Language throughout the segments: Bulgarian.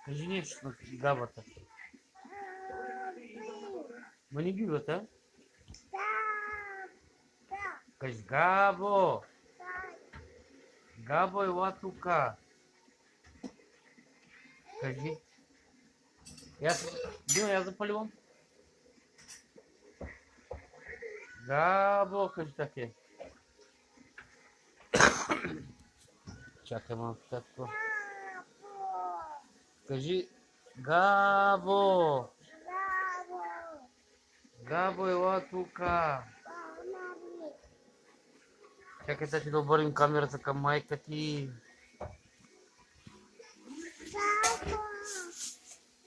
Кажи нещо на габата. Ма не бивата. Кажи Габо. Габо, ела тука. Кажи. Дима, я запаливам. Габо, кажи таке. Чакай малко татко. Кажи Габо. Габо, ела тука. Чакай тати да обърнем камерата към майка ти.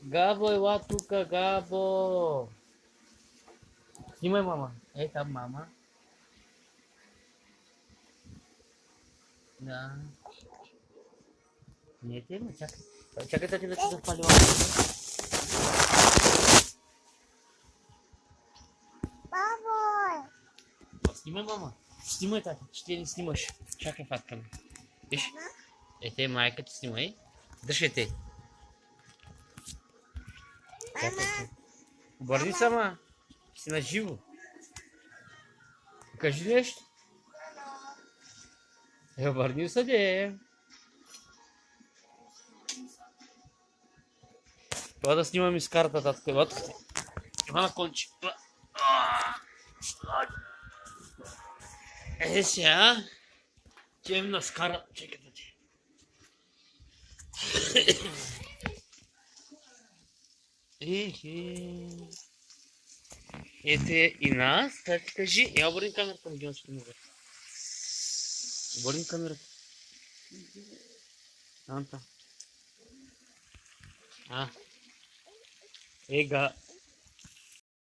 Габо, ела тука, Габо. Снимай, мама. Ей там мама. Да. Не те, ма чакай. Чакай тати да ти запаливам. Снимай, мама. Снимай, тати, че ти не снимаш. Чакай, фаткаме. Виж. Ете, майка ти снимай. Държете. Чакайте. Обърни сама. Си на живо. Кажи нещо. Обърни се, де. Това да снимам с картата, татко. Това на конче. Сега. Чем на скара. Чекайте ти. Ете и нас. Тати кажи. Я обърни камерата, не ще мога. Обърни камерата. Анта. Ега.